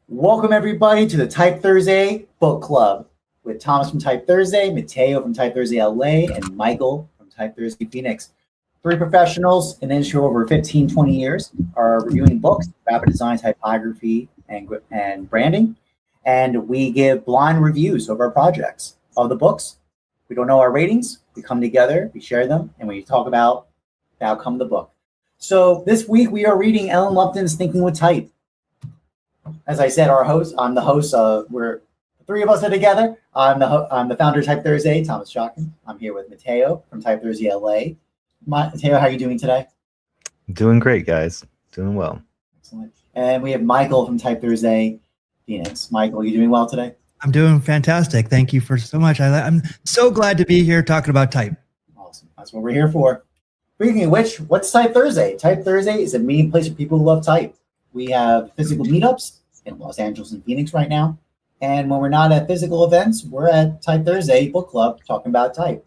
Welcome everybody to the Type Thursday Book Club with Thomas from Type Thursday, Matheo from Type Thursday LA, and Michael from Type Thursday Phoenix. Three professionals in the industry over 15, 20 years are reviewing books, graphic design, typography, and branding. And we give blind reviews of our projects, of the books. We don't know our ratings. We come together, we share them, and we talk about the outcome of the book. So this week we are reading Ellen Lupton's Thinking with Type. As I said, I'm the host. We're the three of us are together. I'm the founder of Type Thursday, Thomas Jockin. I'm here with Matheo from Type Thursday LA. Matheo, how are you doing today? Doing great, guys. Doing well. Excellent. And we have Michael from Type Thursday Phoenix. Michael, you doing well today? I'm doing fantastic. Thank you for so much. I'm so glad to be here talking about type. Awesome. That's what we're here for. Speaking of which, what's Type Thursday? Type Thursday is a meeting place for people who love type. We have physical meetups in Los Angeles and Phoenix right now. And when we're not at physical events, we're at Type Thursday Book Club talking about type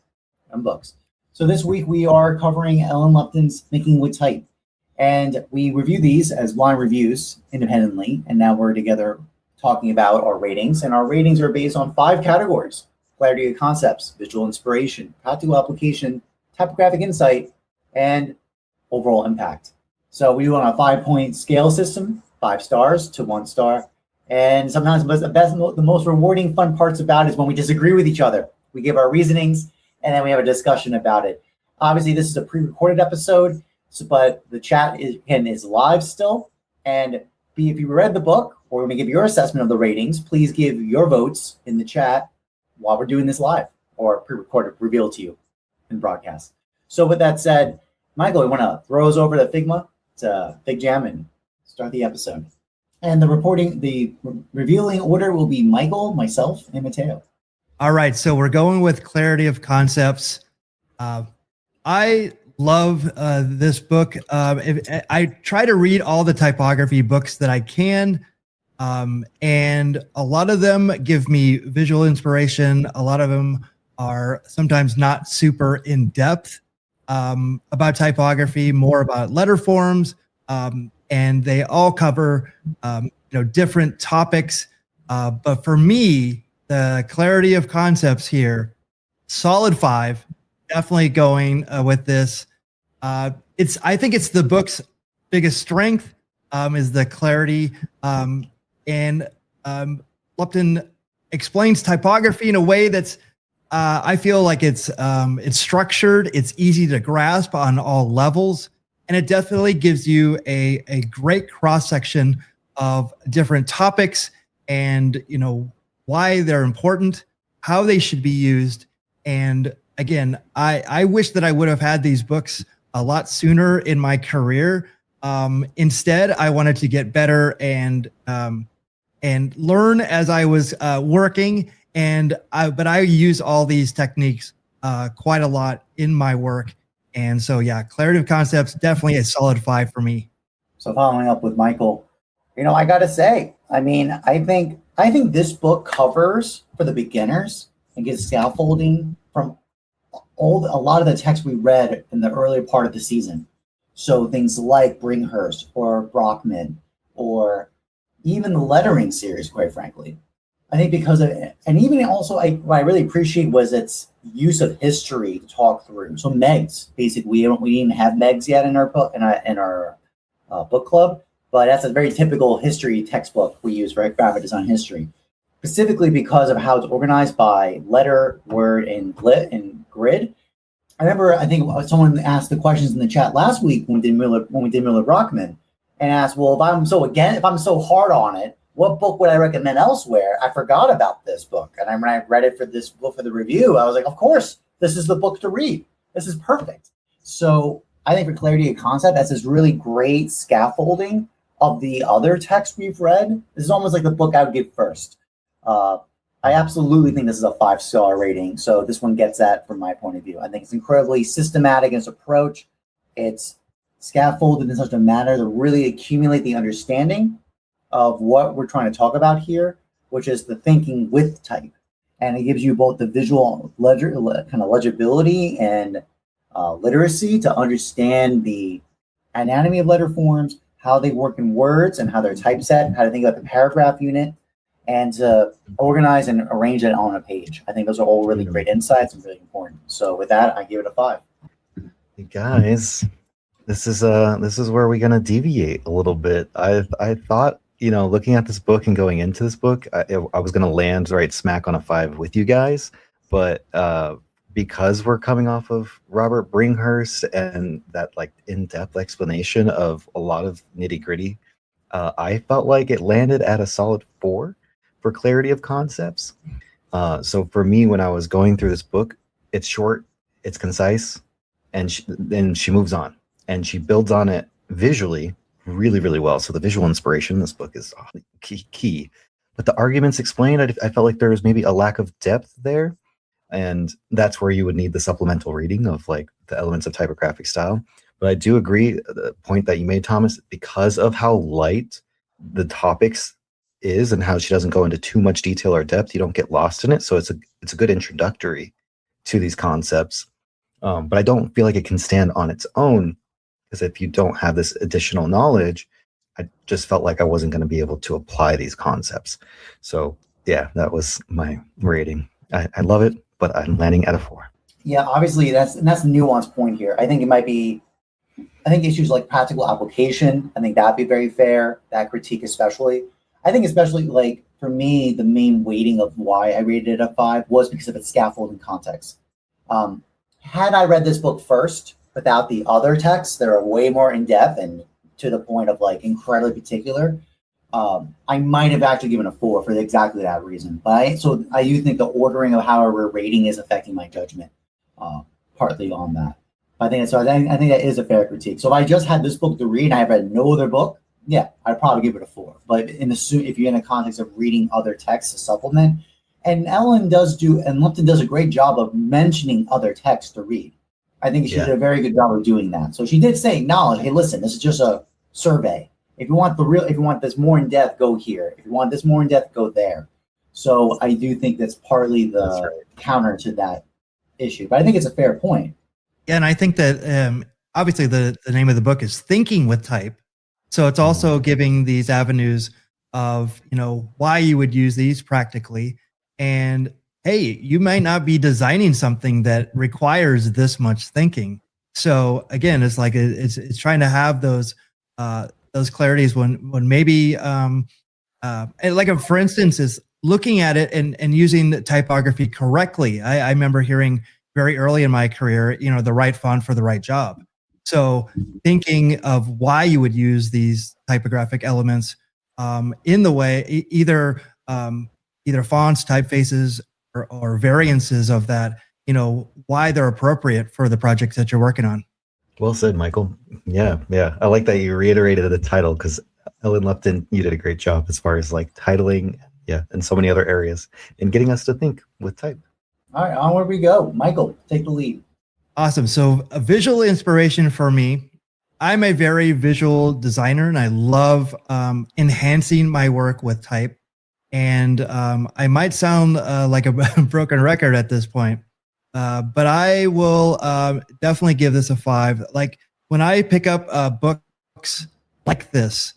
and books. So this week we are covering Ellen Lupton's Thinking with Type. And we review these as blind reviews independently. And now we're together talking about our ratings. And our ratings are based on 5 categories: clarity of concepts, visual inspiration, practical application, typographic insight, and overall impact. So we do it on a 5-point scale system, 5 stars to 1 star. And sometimes the most rewarding, fun parts about it is when we disagree with each other. We give our reasonings, and then we have a discussion about it. Obviously, this is a pre-recorded episode, but the chat is live still. And if you read the book or want to give your assessment of the ratings, please give your votes in the chat while we're doing this live or pre-recorded, revealed to you in broadcast. So with that said, Michael, we want to throw us over to Figma, to Fig Jam, and start the episode. And the revealing order will be Michael, myself, and Matheo. All right, so we're going with clarity of concepts. I love this book. I try to read all the typography books that I can, and a lot of them give me visual inspiration. A lot of them are sometimes not super in depth about typography, more about letter forms, and they all cover different topics. But for me, the clarity of concepts here, solid 5, definitely going with this. I think it's the book's biggest strength is the clarity, and Lupton explains typography in a way that's I feel like it's structured, it's easy to grasp on all levels, and it definitely gives you a great cross-section of different topics and why they're important, how they should be used. And again, I wish that I would have had these books a lot sooner in my career. Instead, I wanted to get better and learn as I was working. But I use all these techniques quite a lot in my work. And so, yeah, clarity of concepts, definitely a solid 5 for me. So following up with Michael, I got to say, I think this book covers for the beginners and gives scaffolding from a lot of the text we read in the earlier part of the season. So things like Bringhurst or Brockman or even the lettering series, quite frankly. I think because of it, and even also what I really appreciate was its use of history to talk through. So Megs, basically, we didn't have Megs yet in our book in our book club, but that's a very typical history textbook we use for graphic design history, specifically because of how it's organized by letter, word, and grid. I remember I think someone asked the questions in the chat last week when we did Miller Brockman, and asked, well, if I'm so hard on it, what book would I recommend elsewhere? I forgot about this book. And when I read it for this book for the review, I was like, of course, this is the book to read. This is perfect. So I think for clarity of concept, that's this really great scaffolding of the other text we've read. This is almost like the book I would give first. I absolutely think this is a 5-star rating. So this one gets that from my point of view. I think it's incredibly systematic in its approach. It's scaffolded in such a manner to really accumulate the understanding of what we're trying to talk about here, which is the thinking with type. And it gives you both the visual kind of legibility and literacy to understand the anatomy of letter forms, how they work in words and how they're typeset, how to think about the paragraph unit, and to organize and arrange it on a page. I think those are all really great insights and really important. So with that, I give it a 5. Hey guys, this is where we're gonna deviate a little bit. I thought, you know, looking at this book and going into this book, I was gonna land right smack on a 5 with you guys, but because we're coming off of Robert Bringhurst and that like in-depth explanation of a lot of nitty-gritty, I felt like it landed at a solid 4 for clarity of concepts. So for me, when I was going through this book, it's short, it's concise, and then she moves on and she builds on it visually really, really well. So the visual inspiration in this book is key. But the arguments explained, I felt like there was maybe a lack of depth there. And that's where you would need the supplemental reading of like the elements of typographic style. But I do agree the point that you made, Thomas, because of how light the topics is and how she doesn't go into too much detail or depth, you don't get lost in it. So it's a good introductory to these concepts. But I don't feel like it can stand on its own, because if you don't have this additional knowledge, I just felt like I wasn't going to be able to apply these concepts. So yeah, that was my rating. I love it, but I'm landing at a 4. Yeah, obviously that's a nuanced point here. I think issues like practical application, I think that'd be very fair, that critique especially. I think especially like for me, the main weighting of why I rated it a 5 was because of its scaffolding context. Had I read this book first without the other texts that are way more in-depth and to the point of like incredibly particular, I might have actually given a 4 for exactly that reason. But I do think the ordering of how we're rating is affecting my judgment, partly on that. I think that is a fair critique. So if I just had this book to read and I read no other book, yeah, I'd probably give it a 4. But if you're in the context of reading other texts to supplement, and Lupton does a great job of mentioning other texts to read. I think she did a very good job of doing that. So she did acknowledge, hey, listen, this is just a survey. If you want this more in depth, go here. If you want this more in depth, go there. So I do think that's partly the counter to that issue. But I think it's a fair point. Yeah, and I think that obviously the name of the book is Thinking with Type. So it's also giving these avenues of, you know, why you would use these practically. And hey, you might not be designing something that requires this much thinking. So again, it's like it's trying to have those clarities when maybe like for instance is looking at it and using the typography correctly. I remember hearing very early in my career, you know, the right font for the right job. So thinking of why you would use these typographic elements in the way either fonts, typefaces, or variances of that, you know, why they're appropriate for the projects that you're working on. Well said, Michael. Yeah. I like that you reiterated the title, because Ellen Lupton, you did a great job as far as like titling, and so many other areas, and getting us to think with type. All right, onward we go. Michael, take the lead. Awesome. So a visual inspiration for me, I'm a very visual designer, and I love enhancing my work with type. And I might sound like a broken record at this point, but I will definitely give this a 5. Like when I pick up books like this,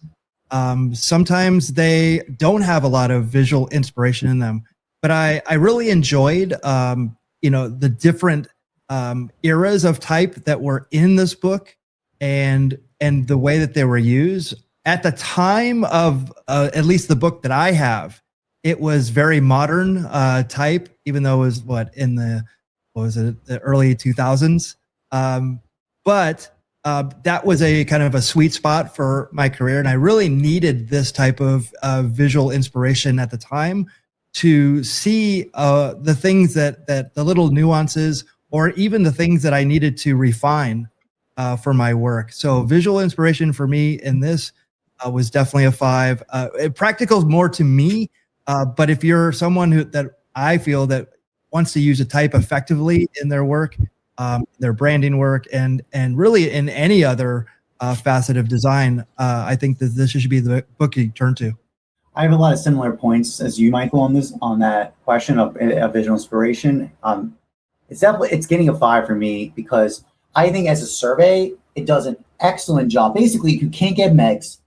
sometimes they don't have a lot of visual inspiration in them, but I really enjoyed, the different eras of type that were in this book and the way that they were used. At the time of at least the book that I have, it was very modern type, even though it was in the early 2000s. But that was a kind of a sweet spot for my career, and I really needed this type of visual inspiration at the time to see the things that the little nuances, or even the things that I needed to refine for my work. So visual inspiration for me in this was definitely a 5. Practical is more to me, but if you're someone that I feel that wants to use a type effectively in their work, their branding work, and really in any other facet of design, I think that this should be the book you turn to. I have a lot of similar points as you, Michael, on that question of visual inspiration. It's getting a 5 for me, because I think as a survey, it does an excellent job. Basically, you can't get Megs,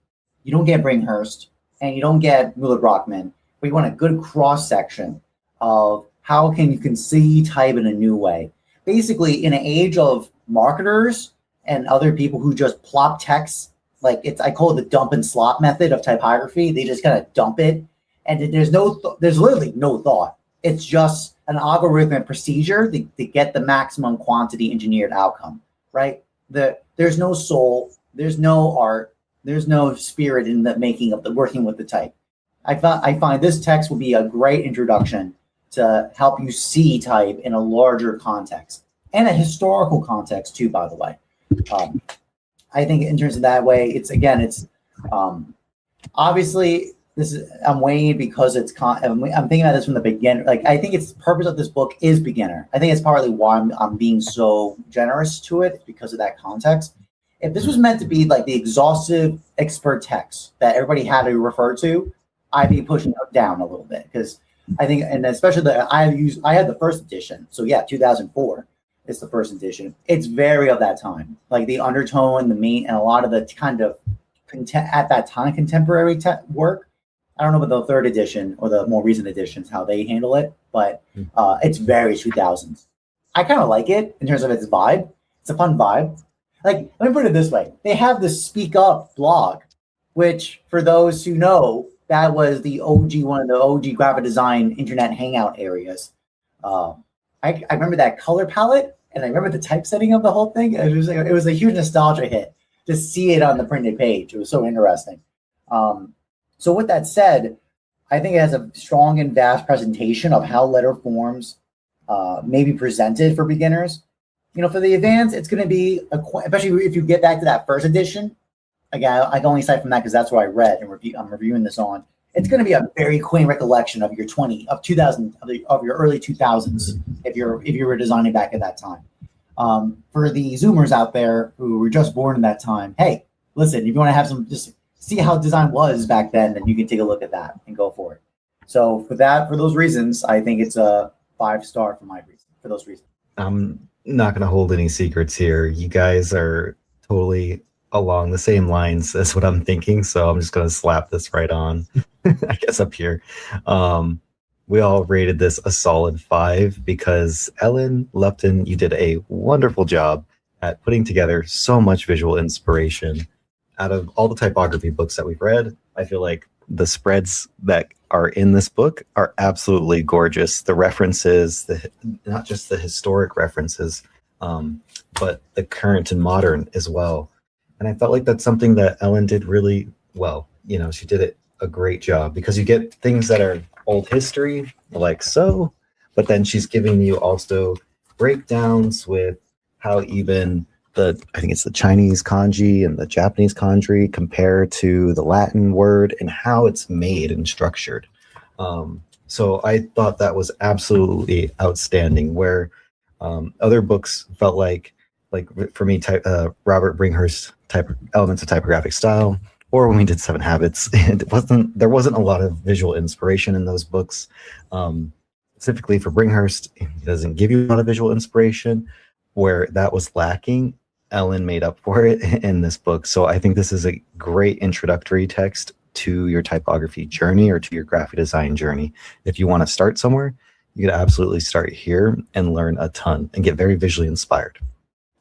you don't get Bringhurst, and you don't get Mueller-Brockman, but you want a good cross-section of how you can see type in a new way. Basically, in an age of marketers and other people who just plop text, I call it the dump and slop method of typography. They just kind of dump it, and there's literally no thought. It's just an algorithmic procedure to get the maximum quantity engineered outcome, right? There's no soul, there's no art, there's no spirit in the making of the working with the type. I find this text will be a great introduction to help you see type in a larger context and a historical context too, by the way. I think in terms of that way, it's obviously I'm weighing because I'm thinking about this from the beginning. I think its purpose of this book is beginner. I think it's partly why I'm being so generous to it, because of that context. If this was meant to be like the exhaustive expert text that everybody had to refer to, I'd be pushing it down a little bit, because I think, and especially I had the first edition. So yeah, 2004 is the first edition. It's very of that time, like the undertone, the main, and a lot of the kind of at that time contemporary work. I don't know about the third edition or the more recent editions, how they handle it, but it's very 2000s. I kind of like it in terms of its vibe. It's a fun vibe. Let me put it this way. They have the Speak Up blog, which for those who know, that was the one of the OG graphic design internet hangout areas. I remember that color palette, and I remember the typesetting of the whole thing. It was a huge nostalgia hit to see it on the printed page. It was so interesting. So with that said, I think it has a strong and vast presentation of how letter forms may be presented for beginners. For the advanced, it's going to be, especially if you get back to that first edition. Again, I can only cite from that because that's what I read and I'm reviewing this on. It's going to be a very quaint recollection of your 2000 of your early 2000s if you were designing back at that time. For the Zoomers out there who were just born in that time, hey, listen, if you want to have just see how design was back then you can take a look at that and go for it. So for those reasons, I think it's a 5-star for those reasons. I'm not going to hold any secrets here. You guys are totally along the same lines as what I'm thinking, so I'm just going to slap this right on, I guess, up here. We all rated this a solid 5 because Ellen Lupton, you did a wonderful job at putting together so much visual inspiration. Out of all the typography books that we've read, I feel like the spreads that are in this book are absolutely gorgeous. The references, not just the historic references, but the current and modern as well. And I felt like that's something that Ellen did really well. She did it a great job, because you get things that are old history, like so, but then she's giving you also breakdowns with how even I think it's the Chinese kanji and the Japanese kanji compare to the Latin word and how it's made and structured. So I thought that was absolutely outstanding, where other books felt like for me, Robert Bringhurst Elements of Typographic Style, or when we did 7 Habits, and there wasn't a lot of visual inspiration in those books. Specifically for Bringhurst, he doesn't give you a lot of visual inspiration. Where that was lacking, Ellen made up for it in this book. So I think this is a great introductory text to your typography journey or to your graphic design journey. If you want to start somewhere, you could absolutely start here and learn a ton and get very visually inspired.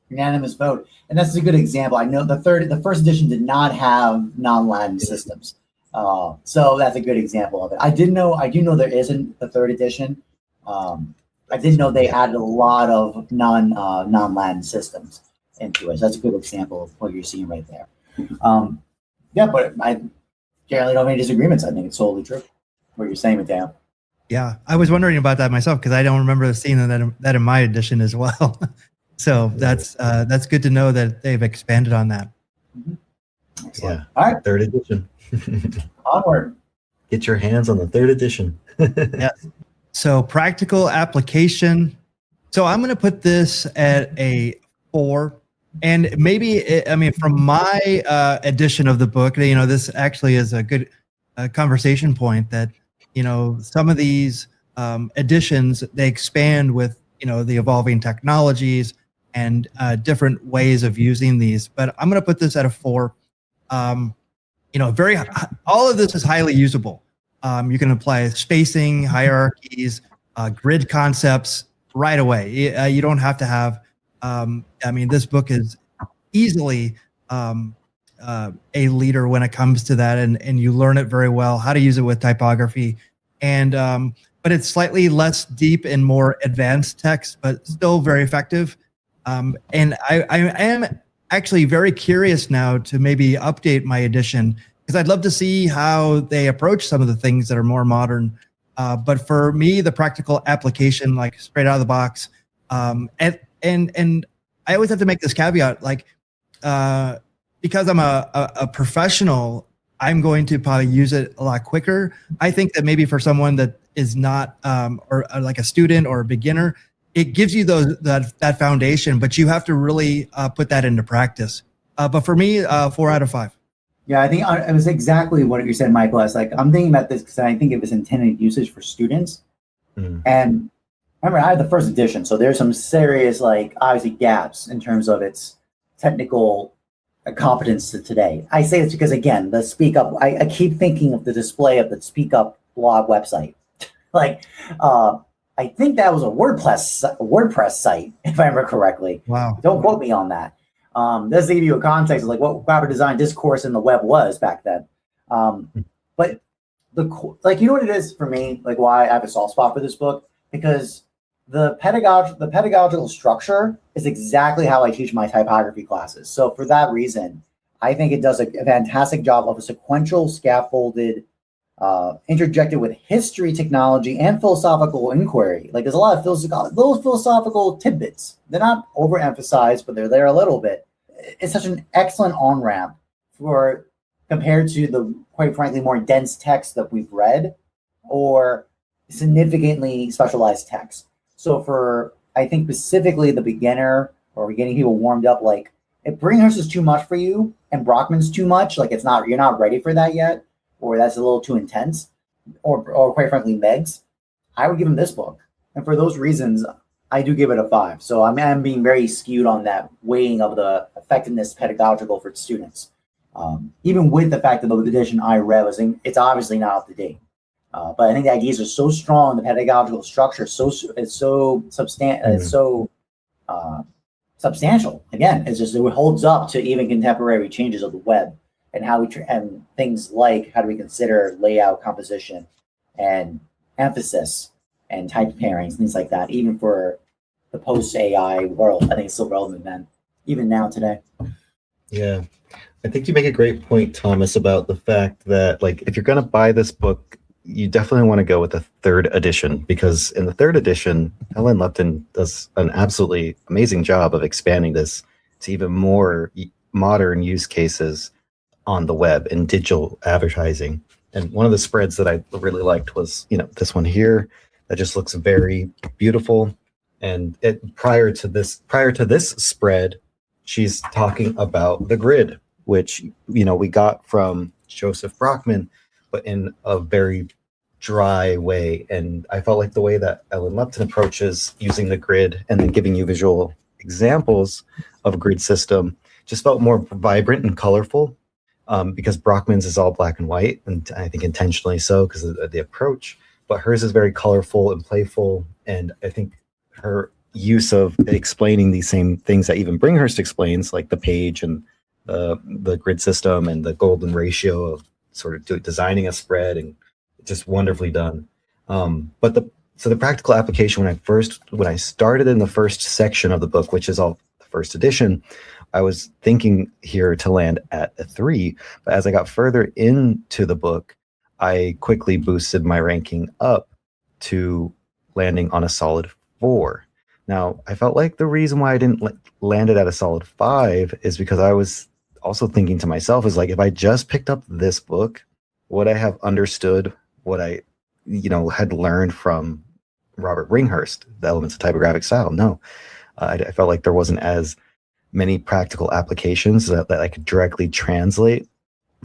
Unanimous vote, and that's a good example. I know the first edition did not have non-Latin systems, so that's a good example of it. I do know there isn't the third edition. I didn't know they added a lot of non-Latin systems into it. So that's a good example of what you're seeing right there. Yeah, but I generally don't have any disagreements. I think it's totally true what you're saying, Matheo. Yeah, I was wondering about that myself because I don't remember seeing that in my edition as well. So that's good to know that they've expanded on that. Mm-hmm. Yeah. All right. 3rd edition. Onward. Get your hands on the 3rd edition. Yes. So practical application. So I'm going to put this at a 4. And maybe, from my edition of the book, this actually is a good conversation point that, some of these editions, they expand with, the evolving technologies. and different ways of using these. But I'm going to put this at a 4. All of this is highly usable. You can apply spacing, hierarchies, grid concepts right away. You don't have to have, this book is easily a leader when it comes to that, and you learn it very well, how to use it with typography. But it's slightly less deep and more advanced text, but still very effective. And I am actually very curious now to maybe update my edition, because I'd love to see how they approach some of the things that are more modern. But for me, the practical application, like straight out of the box, and I always have to make this caveat, like because I'm a professional, I'm going to probably use it a lot quicker. I think that maybe for someone that is not or like a student or a beginner, it gives you that foundation, but you have to really put that into practice. But for me, 4 out of 5. Yeah, I think it was exactly what you said, Michael. I was like, I'm thinking about this because I think it was intended usage for students. And remember, I had the first edition, so there's some serious, like, obviously gaps in terms of its technical competence to today. I say this because, again, the Speak Up, I keep thinking of the display of the Speak Up blog website. Like, I think that was a WordPress site, if I remember correctly. Wow. Don't quote me on that. This to give you a context of like what graphic design discourse in the web was back then. But you know what it is for me, like why I have a soft spot for this book, because the pedagogical structure is exactly how I teach my typography classes. So for that reason, I think it does a fantastic job of a sequential, scaffolded, interjected with history, technology, and philosophical inquiry. Like there's a lot of little philosophical tidbits. They're not overemphasized, but they're there a little bit. It's such an excellent on-ramp for compared to the, quite frankly, more dense text that we've read or significantly specialized text. So for, I think specifically the beginner or getting people warmed up, like if Bringhurst is too much for you and Brockman's too much, like you're not ready for that yet, or that's a little too intense, or quite frankly, Meg's, I would give him this book. And for those reasons, I do give it a 5. So I'm being very skewed on that weighing of the effectiveness pedagogical for students. Even with the fact that the edition I read it's obviously not up to date. But I think the ideas are so strong, the pedagogical structure is so substantial. Again, it holds up to even contemporary changes of the web and how and things like how do we consider layout, composition, and emphasis and type pairings, things like that. Even for the post-AI world, I think it's still relevant, man, even now today. Yeah, I think you make a great point, Thomas, about the fact that like if you're going to buy this book, you definitely want to go with the 3rd edition, because in the 3rd edition, Ellen Lupton does an absolutely amazing job of expanding this to even more modern use cases on the web and digital advertising. And one of the spreads that I really liked was, this one here that just looks very beautiful. And prior to this spread, she's talking about the grid, which, we got from Joseph Brockman, but in a very dry way. And I felt like the way that Ellen Lupton approaches using the grid and then giving you visual examples of a grid system just felt more vibrant and colorful, because Brockman's is all black and white, and I think intentionally so because of the approach. But hers is very colorful and playful, and I think her use of explaining these same things that even Bringhurst explains, like the page and the grid system and the golden ratio of sort of designing a spread, and just wonderfully done. But the practical application, when I started in the first section of the book, which is all the first edition, I was thinking here to land at a 3, but as I got further into the book, I quickly boosted my ranking up to landing on a solid 4. Now, I felt like the reason why I didn't land it at a solid 5 is because I was also thinking to myself is like, if I just picked up this book, would I have understood what I, had learned from Robert Bringhurst, the elements of typographic style? No, I felt like there wasn't as many practical applications that I could directly translate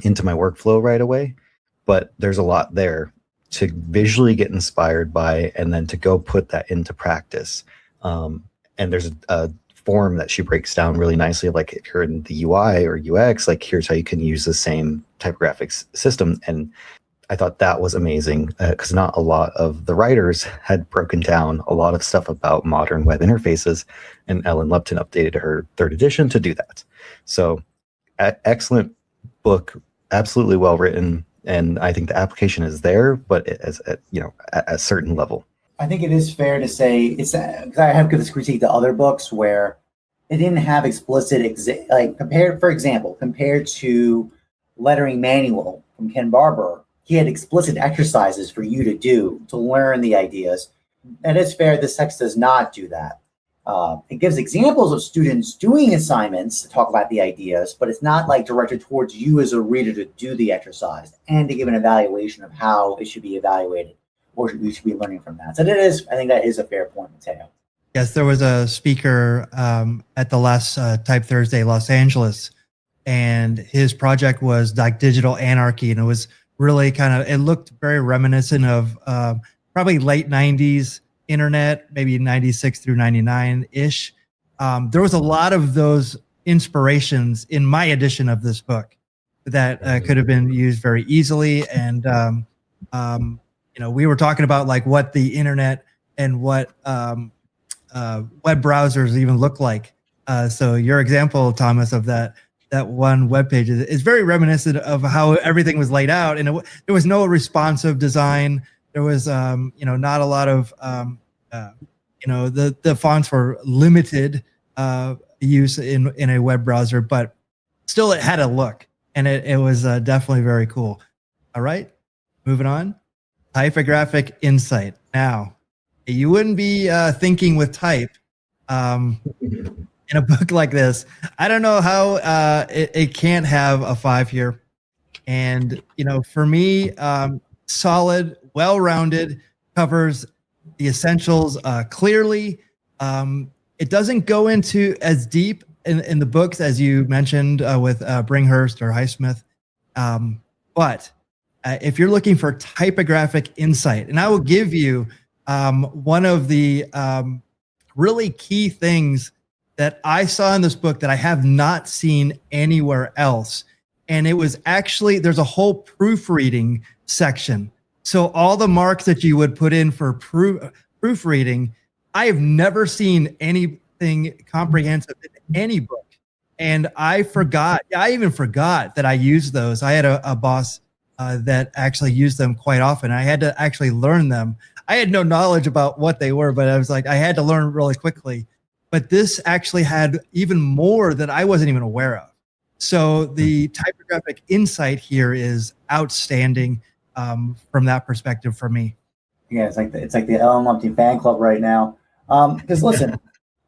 into my workflow right away. But there's a lot there to visually get inspired by, and then to go put that into practice. And there's a form that she breaks down really nicely. Like if you're in the UI or UX, like here's how you can use the same typographic system. And I thought that was amazing because not a lot of the writers had broken down a lot of stuff about modern web interfaces, and Ellen Lupton updated her third edition to do that. So excellent book, absolutely well written, and I think the application is there, but as at a certain level. I think it is fair to say it's because I have this critique to other books where it didn't have explicit compared to Lettering Manual from Ken Barber. He had explicit exercises for you to do to learn the ideas. And it's fair, this text does not do that. It gives examples of students doing assignments to talk about the ideas, but it's not like directed towards you as a reader to do the exercise and to give an evaluation of how it should be evaluated or you should be learning from that. So I think that is a fair point, Matheo. Yes, there was a speaker at the last Type Thursday Los Angeles, and his project was like digital anarchy, and it was really it looked very reminiscent of probably late 90s internet, maybe 96 through 99-ish. There was a lot of those inspirations in my edition of this book that could have been used very easily. And, we were talking about like what the internet and what web browsers even look like. So your example, Thomas, of that one web page is very reminiscent of how everything was laid out, and there was no responsive design. There was, not a lot of, the fonts were limited use in a web browser, but still it had a look, and it was definitely very cool. All right, moving on. Typographic insight. Now, you wouldn't be thinking with type. In a book like this, I don't know how it can't have a 5 here. And, for me, solid, well-rounded, covers the essentials clearly. It doesn't go into as deep in the books as you mentioned with Bringhurst or Highsmith. But if you're looking for typographic insight, and I will give you one of the really key things that I saw in this book that I have not seen anywhere else. And it was actually, there's a whole proofreading section. So all the marks that you would put in for proofreading, I have never seen anything comprehensive in any book. And I even forgot that I used those. I had a boss that actually used them quite often. I had to actually learn them. I had no knowledge about what they were, but I was like, I had to learn really quickly. But this actually had even more that I wasn't even aware of. So the typographic insight here is outstanding from that perspective for me. Yeah, it's like the Ellen Lupton fan club right now. Because listen,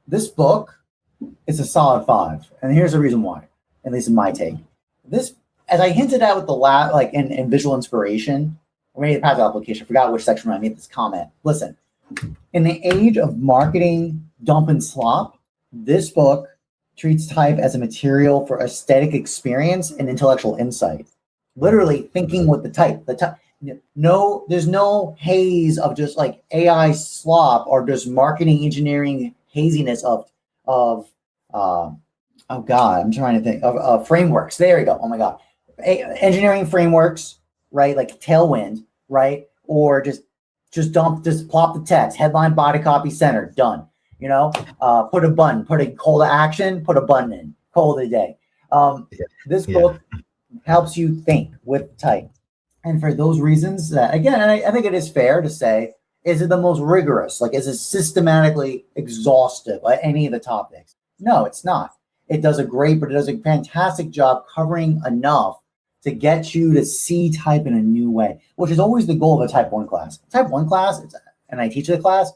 this book is a solid 5, and here's the reason why. At least in my take, this, as I hinted at with the in visual inspiration, or maybe the practical application. I forgot which section when I made this comment. Listen, in the age of marketing dump and slop, this book treats type as a material for aesthetic experience and intellectual insight. Literally thinking with the type. No, there's no haze of just like AI slop or just marketing engineering haziness of oh God, I'm trying to think of frameworks. There you go. Oh my God, engineering frameworks, right? Like Tailwind, right? Or just plop the text, headline, body, copy, center, done. Put a button, put a call to action, put a button in, call of the day. This book helps you think with type. And for those reasons that, again, and I think it is fair to say, is it the most rigorous? Like, is it systematically exhaustive at any of the topics? No, it's not. It does a fantastic job covering enough to get you to see type in a new way, which is always the goal of a Type 1 class. Type 1 class, and I teach the class,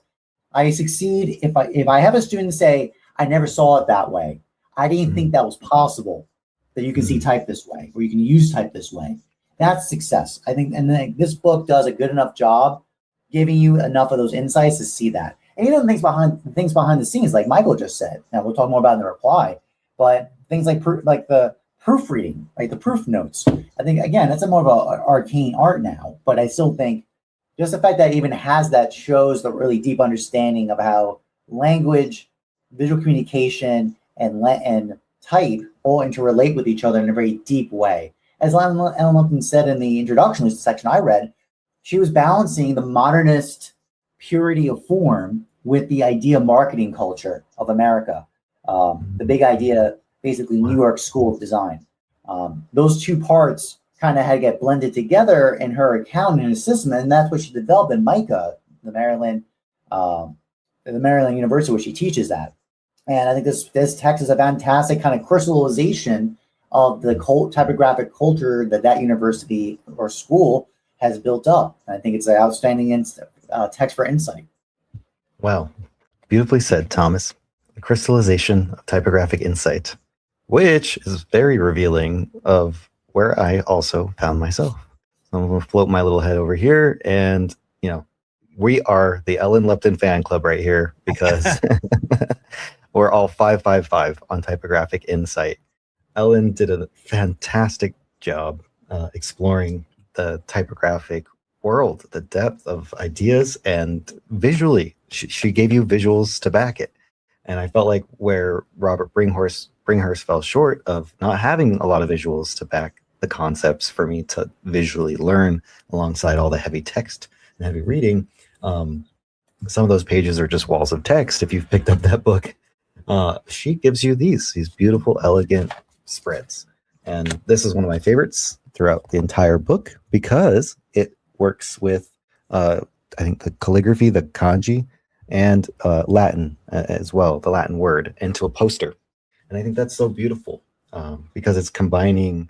I succeed if I have a student say, I never saw it that way. I didn't think that was possible, that you can see type this way, or you can use type this way. That's success, I think. And then this book does a good enough job giving you enough of those insights to see that. And even things behind the scenes, like Michael just said. Now we'll talk more about in the reply, but things like the proofreading, like the proof notes. I think, again, that's a more of an arcane art now, but I still think just the fact that it even has that shows the really deep understanding of how language visual communication and type all interrelate with each other in a very deep way. As Ellen Lupton said in the introduction, which is the section I read, she was balancing the modernist purity of form with the idea marketing culture of America. The big idea, basically New York School of Design. Those two parts kind of had to get blended together in her account and her system, and that's what she developed in MICA, the Maryland University, where she teaches that. And I think this text is a fantastic kind of crystallization of the typographic culture that university or school has built up. And I think it's an outstanding text for insight. Wow. Beautifully said, Thomas. The crystallization of typographic insight, which is very revealing of where I also found myself. So I'm going to float my little head over here, and, we are the Ellen Lupton fan club right here, because we're all 555 on typographic insight. Ellen did a fantastic job exploring the typographic world, the depth of ideas, and visually, she gave you visuals to back it. And I felt like where Robert Bringhurst fell short of not having a lot of visuals to back the concepts for me to visually learn alongside all the heavy text and heavy reading. Some of those pages are just walls of text. If you've picked up that book, she gives you these beautiful, elegant spreads. And this is one of my favorites throughout the entire book because it works with, I think, the calligraphy, the kanji, and Latin as well, the Latin word, into a poster. And I think that's so beautiful because it's combining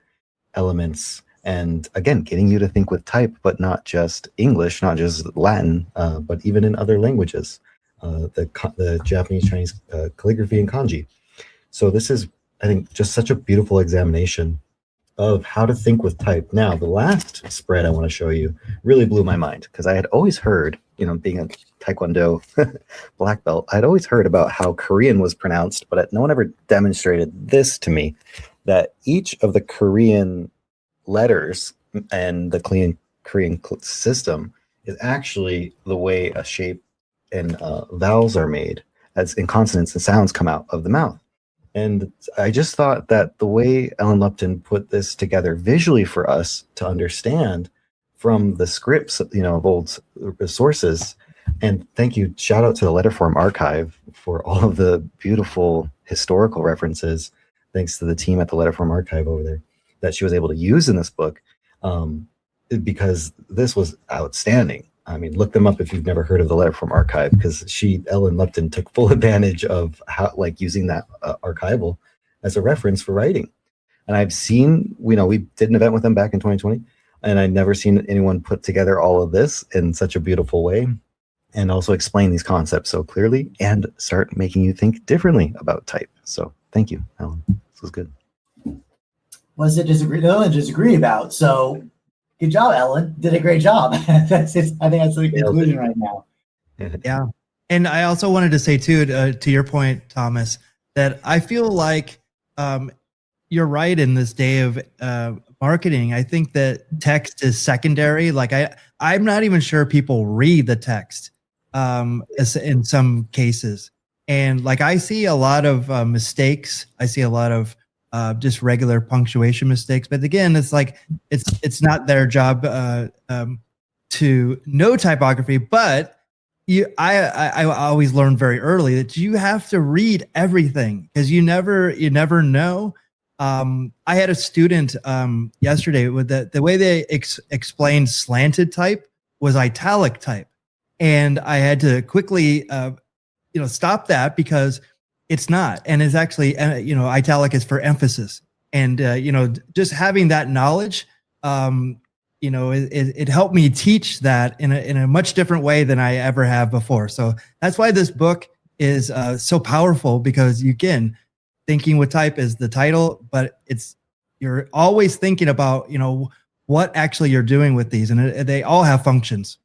elements and, again, getting you to think with type, but not just English, not just Latin, but even in other languages, the Japanese, Chinese calligraphy and kanji. So this is, I think, just such a beautiful examination of how to think with type. Now, the last spread I want to show you really blew my mind because I had always heard, being a Taekwondo black belt, I'd always heard about how Korean was pronounced, but no one ever demonstrated this to me, that each of the Korean letters and the Korean system is actually the way a shape and vowels are made, as in consonants and sounds come out of the mouth. And I just thought that the way Ellen Lupton put this together visually for us to understand from the scripts, of old sources. And thank you, shout out to the Letterform Archive for all of the beautiful historical references, thanks to the team at the Letterform Archive over there, that she was able to use in this book, because this was outstanding. I mean, look them up if you've never heard of the Letterform Archive, because Ellen Lupton took full advantage of how, using that archival as a reference for writing. And I've seen, we did an event with them back in 2020, and I'd never seen anyone put together all of this in such a beautiful way, and also explain these concepts so clearly and start making you think differently about type. So thank you, Ellen. This was good. Was it disagree about? So good job, Ellen. Did a great job. I think that's the conclusion right now. Yeah. And I also wanted to say too, to your point, Thomas, that I feel like you're right in this day of marketing. I think that text is secondary. I'm not even sure people read the text in some cases. And I see a lot of mistakes. I see a lot of just regular punctuation mistakes. But again, it's not their job to know typography. But I always learned very early that you have to read everything because you never know. I had a student yesterday with the way they explained slanted type was italic type, and I had to quickly stop that because it's not, and it's actually italic is for emphasis, and just having that knowledge, it helped me teach that in a much different way than I ever have before. So that's why this book is so powerful, because again, thinking with type is the title, but you're always thinking about what actually you're doing with these, and they all have functions.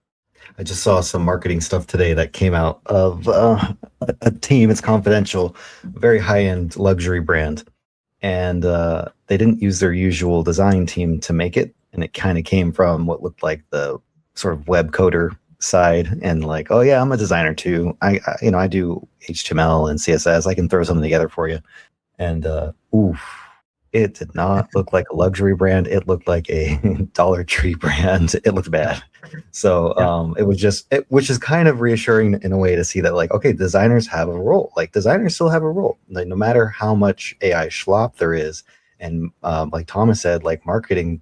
I just saw some marketing stuff today that came out of a team. It's confidential, very high-end luxury brand. And they didn't use their usual design team to make it. And it kind of came from what looked like the sort of web coder side and like, oh yeah, I'm a designer too. I do HTML and CSS. I can throw something together for you. And oof, it did not look like a luxury brand. It looked like a Dollar Tree brand. It looked bad. So it was just, which is kind of reassuring in a way to see that like, okay, designers have a role. Like designers still have a role. Like no matter how much AI schlop there is, and like Thomas said, like marketing,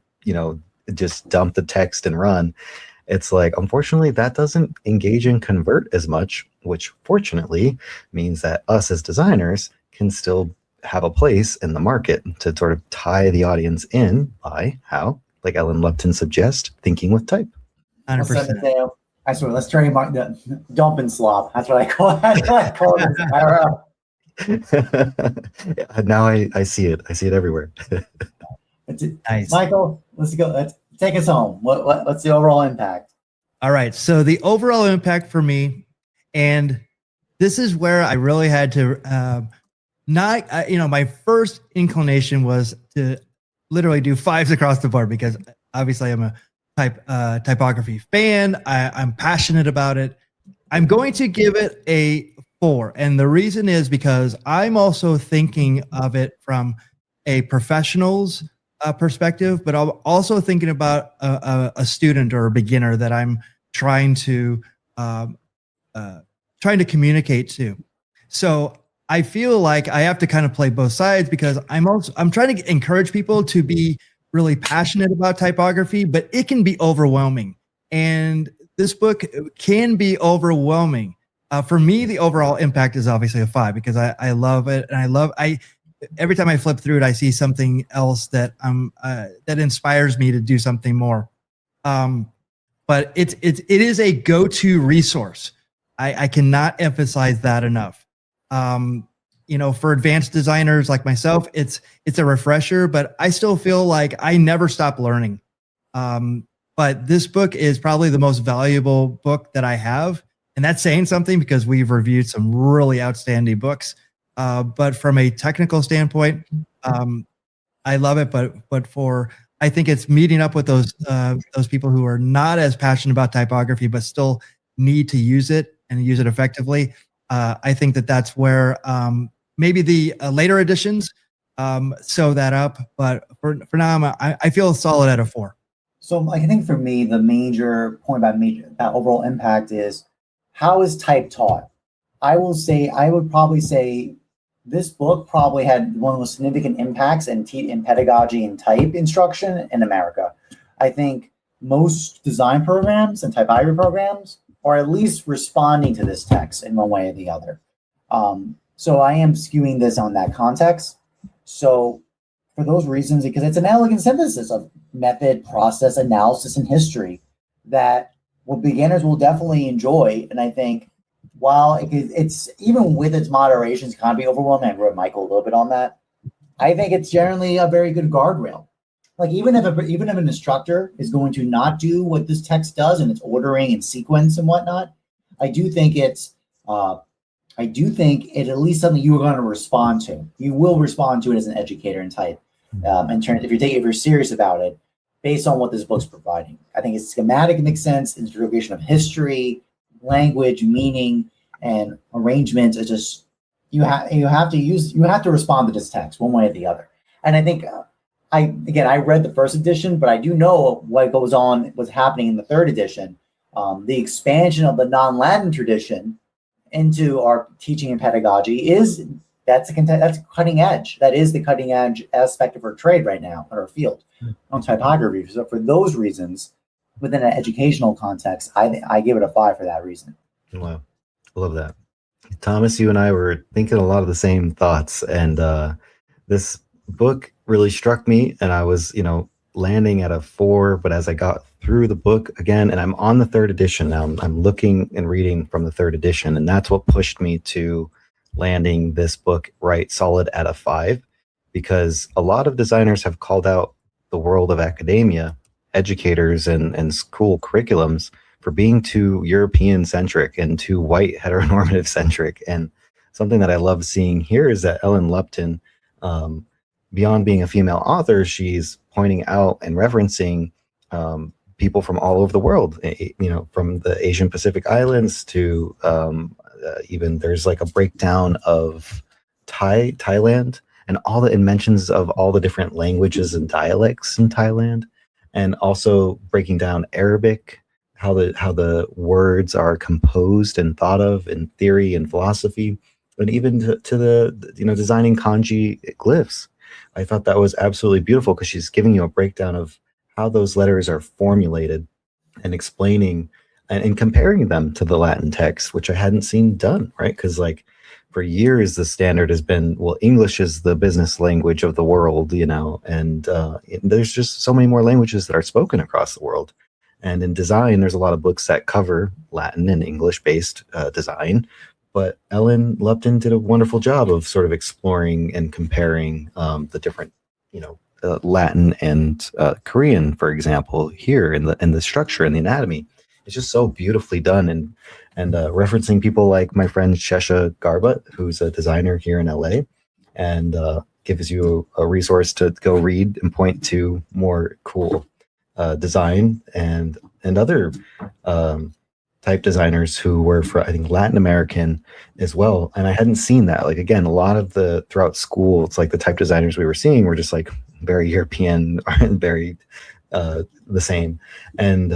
just dump the text and run. It's like, unfortunately, that doesn't engage and convert as much, which fortunately means that us as designers can still have a place in the market to sort of tie the audience in by how, like Ellen Lupton suggests, thinking with type. 100%. I swear, let's trademark the dump and slop. That's what I call it. Now I see it. I see it everywhere. Nice. Michael, let's go. Let's take us home. What's the overall impact? All right. So the overall impact for me, and this is where I really had to my first inclination was to literally do 5s across the board because obviously I'm a typography fan. I'm passionate about it. I'm going to give it a 4. And the reason is because I'm also thinking of it from a professional's perspective, but I'm also thinking about a student or a beginner that I'm trying to communicate to. So I feel like I have to kind of play both sides because I'm trying to encourage people to be really passionate about typography, but it can be overwhelming. And this book can be overwhelming. For me, the overall impact is obviously a 5 because I love it. And every time I flip through it, I see something else that that inspires me to do something more. But it is a go-to resource. I cannot emphasize that enough. For advanced designers like myself, it's a refresher, but I still feel like I never stop learning. But this book is probably the most valuable book that I have. And that's saying something because we've reviewed some really outstanding books. But from a technical standpoint, I love it. But I think it's meeting up with those people who are not as passionate about typography, but still need to use it and use it effectively. I think that's where maybe the later editions sew that up. But for now, I feel solid at a 4. So I think for me, the major point about that overall impact is how is type taught? I would probably say this book probably had one of the most significant impacts in pedagogy and type instruction in America. I think most design programs and typography programs are at least responding to this text in one way or the other. So I am skewing this on that context. So for those reasons, because it's an elegant synthesis of method, process, analysis, and history that beginners will definitely enjoy. And I think while it's even with its moderations, kind of be overwhelming. I wrote Michael a little bit on that. I think it's generally a very good guardrail. Like even if an instructor is going to not do what this text does in its ordering and sequence and whatnot, I do think it at least something you are going to respond to. You will respond to it as an educator in type. If you're serious about it, based on what this book's providing. I think it's schematic, it makes sense. Integration of history, language, meaning, and arrangement is just you have to respond to this text one way or the other. And I think I read the first edition, but I do know what's happening in the third edition. The expansion of the non-Latin tradition into our teaching and pedagogy that's cutting edge. That is the cutting edge aspect of our trade right now, in our field on typography. So for those reasons, within an educational context, I give it a 5 for that reason. Wow, I love that. Thomas, you and I were thinking a lot of the same thoughts, and this book really struck me, and I was, landing at a 4, but as I got through the book again, and I'm on the 3rd edition now, I'm looking and reading from the 3rd edition, and that's what pushed me to landing this book right solid at a 5, because a lot of designers have called out the world of academia, educators and school curriculums for being too European centric and too white heteronormative centric. And something that I love seeing here is that Ellen Lupton, beyond being a female author, she's pointing out and referencing people from all over the world, from the Asian Pacific Islands to even there's like a breakdown of Thailand, and it mentions of all the different languages and dialects in Thailand, and also breaking down Arabic, how the words are composed and thought of in theory and philosophy, and even to the designing kanji glyphs. I thought that was absolutely beautiful because she's giving you a breakdown of how those letters are formulated and explaining and comparing them to the Latin text, which I hadn't seen done, right? Because like for years, the standard has been, well, English is the business language of the world, and there's just so many more languages that are spoken across the world. And in design, there's a lot of books that cover Latin and English-based design. But Ellen Lupton did a wonderful job of sort of exploring and comparing the different, Latin and Korean, for example, here in the structure and the anatomy. It's just so beautifully done, and referencing people like my friend Shesha Garbutt, who's a designer here in LA, and gives you a resource to go read and point to more cool design and other type designers who were I think Latin American as well. And I hadn't seen that. Like, again, a lot of throughout school, it's like the type designers we were seeing were just like very European and very the same. And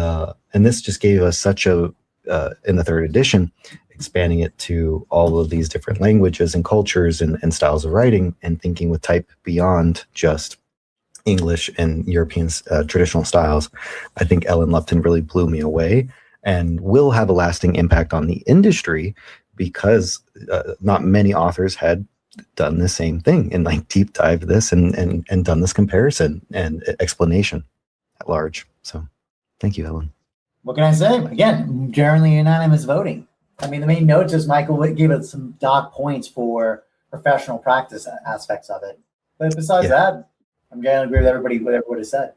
this just gave us such a, in the third edition, expanding it to all of these different languages and cultures and styles of writing, and thinking with type beyond just English and European traditional styles. I think Ellen Lupton really blew me away, and will have a lasting impact on the industry, because not many authors had done the same thing and like deep dive this and done this comparison and explanation at large. So thank you, Ellen. What can I say? Again, generally unanimous voting. I mean, the main notes is Michael gave us some doc points for professional practice aspects of it. But besides that, I'm generally agree with everybody, what everybody said.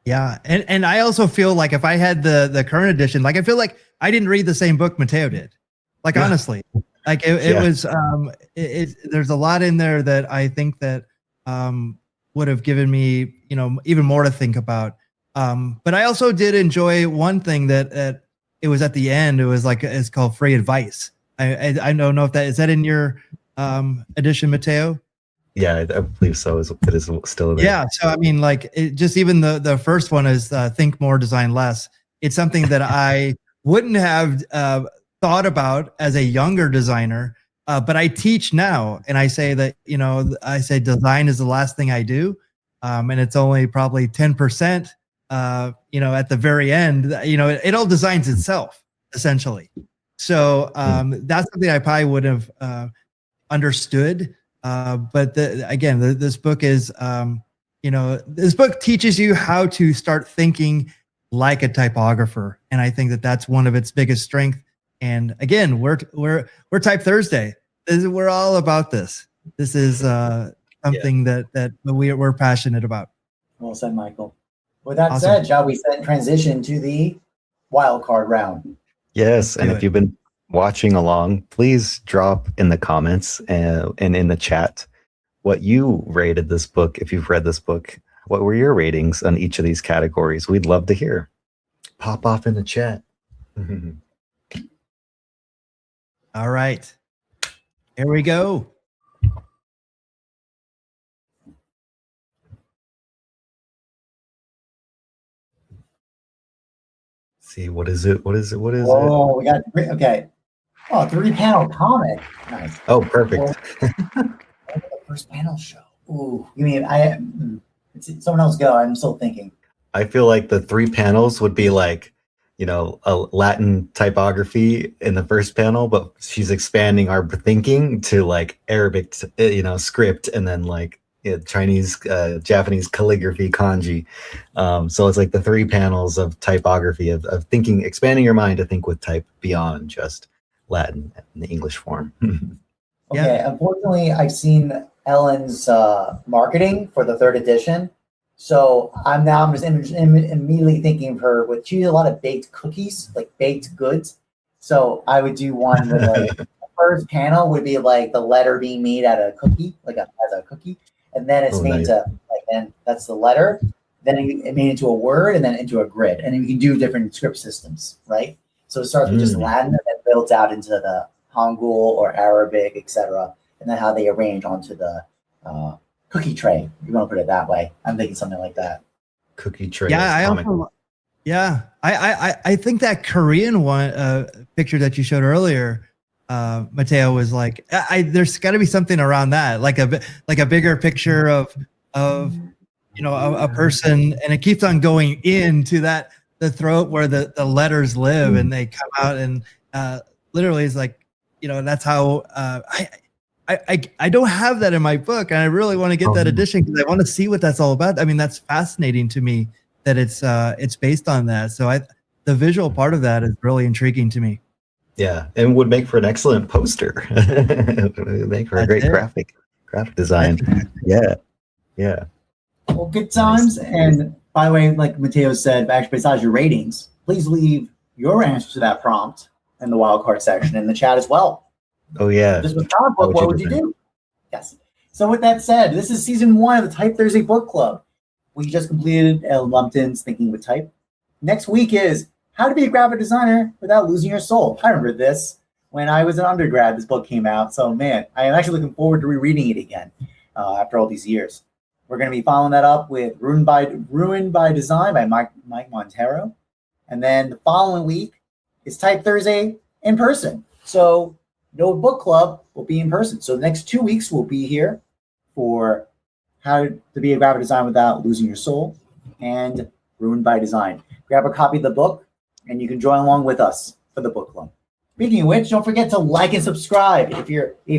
Yeah. And I also feel like if I had the current edition, like I feel like I didn't read the same book Matteo did. Like, honestly, like it was, there's a lot in there that I think that would have given me, even more to think about. But I also did enjoy one thing that it was at the end. It was like, it's called free advice. I don't know if is that in your edition, Matteo? Yeah, I believe so. It is still there. Yeah. So, I mean, like just even the first one is think more, design less. It's something that I wouldn't have thought about as a younger designer, but I teach now. And I say that, I say design is the last thing I do. And it's only probably 10%, at the very end, it all designs itself, essentially. So that's something I probably would have understood. But this book is, this book teaches you how to start thinking like a typographer. And I think that that's one of its biggest strengths. And again, we're Type Thursday. We're all about this. This is something that we're passionate about. Well said, Michael. With that said, shall we transition to the wild card round? Yes, and if you've been watching along, please drop in the comments and in the chat what you rated this book. If you've read this book, what were your ratings on each of these categories? We'd love to hear. Pop off in the chat. All right, here we go. See, what is it? Oh, we got, okay. Oh, 3-panel comic. Nice. Oh, perfect. The first panel show. Ooh, you mean someone else go. I'm still thinking. I feel like the 3 panels would be like, a Latin typography in the first panel, but she's expanding our thinking to like Arabic, script, and then like Chinese, Japanese calligraphy, kanji. So it's like the 3 panels of typography of thinking, expanding your mind to think with type beyond just Latin in the English form. Okay, unfortunately, I've seen Ellen's marketing for the 3rd edition. So I'm just immediately thinking of her with, she did a lot of baked cookies, like baked goods. So I would do one with like, the first panel would be like the letter being made out of a cookie, as a cookie. And then it's made to, like, then that's the letter. then it made into a word and then into a grid. And then you can do different script systems, right? So it starts with just Latin and then builds out into the Hangul or Arabic, etc. And then how they arrange onto the cookie tray. If you want to put it that way. I'm thinking something like that. Cookie tray. Yeah, I think that Korean one picture that you showed earlier, Matteo, was like, there's got to be something around that, like a bigger picture of a person, and it keeps on going into the throat where the letters live, and they come out, and literally it's like, that's how I don't have that in my book, and I really want to get that edition because I want to see what that's all about. I mean, that's fascinating to me that it's based on that. So the visual part of that is really intriguing to me. Yeah, and would make for an excellent poster. Make for a great graphic design. Yeah. Well, good times. And by the way, like Matteo said, actually, besides your ratings, please leave your answer to that prompt in the wildcard section in the chat as well. Oh yeah. This was comic book. What would you do? Yes. So with that said, this is season 1 of the Type Thursday Book Club. We just completed Ellen Lupton's Thinking with Type. Next week is How to Be a Graphic Designer Without Losing Your Soul. I remember this when I was an undergrad. This book came out. So man, I am actually looking forward to rereading it again after all these years. We're going to be following that up with Ruined by Design by Mike Montero. And then the following week is Type Thursday in person. So no book club will be in person. So the next 2 weeks we'll be here for How to Be a Graphic Designer Without Losing Your Soul and Ruined by Design. Grab a copy of the book and you can join along with us for the book club. Speaking of which, don't forget to like and subscribe. If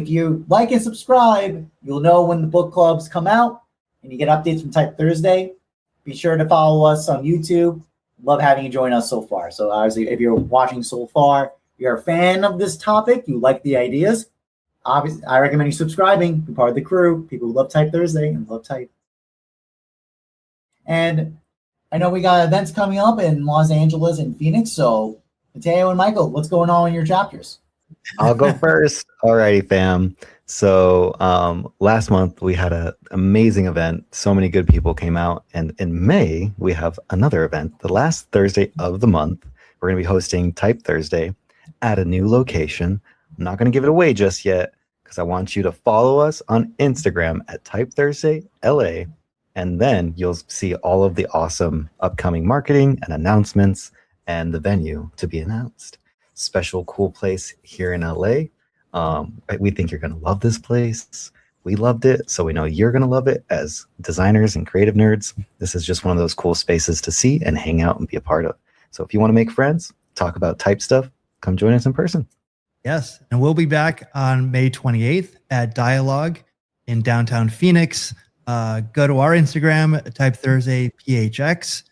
you like and subscribe, you'll know when the book clubs come out and you get updates from Type Thursday. Be sure to follow us on YouTube. Love having you join us so far. So obviously, if you're watching so far, you're a fan of this topic, you like the ideas, obviously, I recommend you subscribing, be part of the crew, people who love Type Thursday and love type. And I know we got events coming up in Los Angeles and Phoenix, so Matteo and Michael, what's going on in your chapters? I'll go first. Alrighty, fam. So last month we had an amazing event. So many good people came out. And in May, we have another event. The last Thursday of the month, we're going to be hosting Type Thursday at a new location. I'm not going to give it away just yet because I want you to follow us on Instagram at Type Thursday LA. And then you'll see all of the awesome upcoming marketing and announcements and the venue to be announced. Special, cool place here in LA. We think you're going to love this place. We loved it, so we know you're going to love it as designers and creative nerds. This is just one of those cool spaces to see and hang out and be a part of. So if you want to make friends, talk about type stuff, come join us in person. Yes, and we'll be back on May 28th at Dialogue in downtown Phoenix. Go to our Instagram, Type Thursday PHX,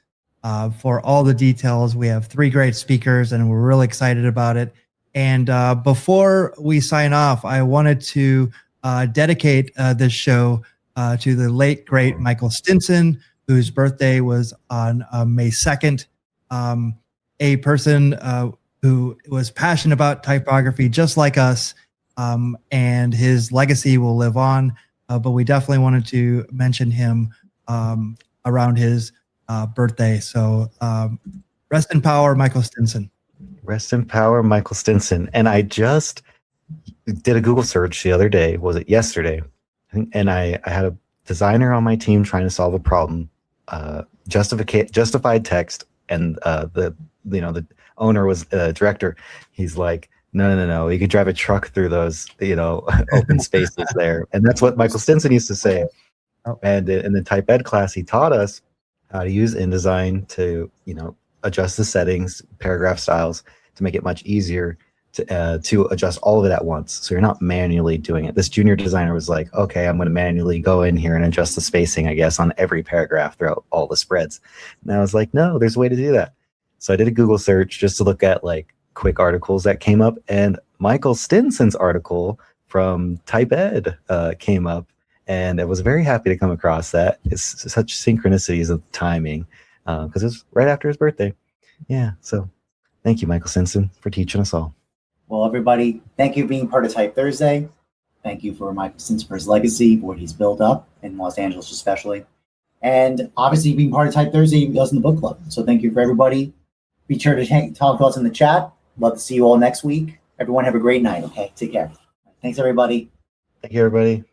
for all the details. We have 3 great speakers, and we're really excited about it. And before we sign off, I wanted to dedicate this show to the late, great Michael Stinson, whose birthday was on May 2nd. A person who was passionate about typography just like us, and his legacy will live on. But we definitely wanted to mention him around his birthday. So rest in power, Michael Stinson. Rest in power, Michael Stinson. And I just did a Google search the other day. Was it yesterday? And I had a designer on my team trying to solve a problem. Justified text, and the owner was director. He's like, no. You could drive a truck through those open spaces there, and that's what Michael Stinson used to say. Oh. And in the type ed class, he taught us how to use InDesign to adjust the settings, paragraph styles, to make it much easier to adjust all of it at once. So you're not manually doing it. This junior designer was like, okay, I'm going to manually go in here and adjust the spacing, I guess, on every paragraph throughout all the spreads. And I was like, no, there's a way to do that. So I did a Google search just to look at like quick articles that came up, and Michael Stinson's article from Type Ed came up, and I was very happy to come across that. It's such synchronicities of timing because it was right after his birthday. Yeah, so thank you, Michael Stinson, for teaching us all. Well, everybody, thank you for being part of Type Thursday. Thank you for Michael Stinson for his legacy, for what he's built up in Los Angeles especially. And obviously being part of Type Thursday, you guys in the book club. So thank you for everybody. Be sure to talk to us in the chat. Love to see you all next week. Everyone have a great night. Okay, take care. Thanks everybody. Thank you, everybody.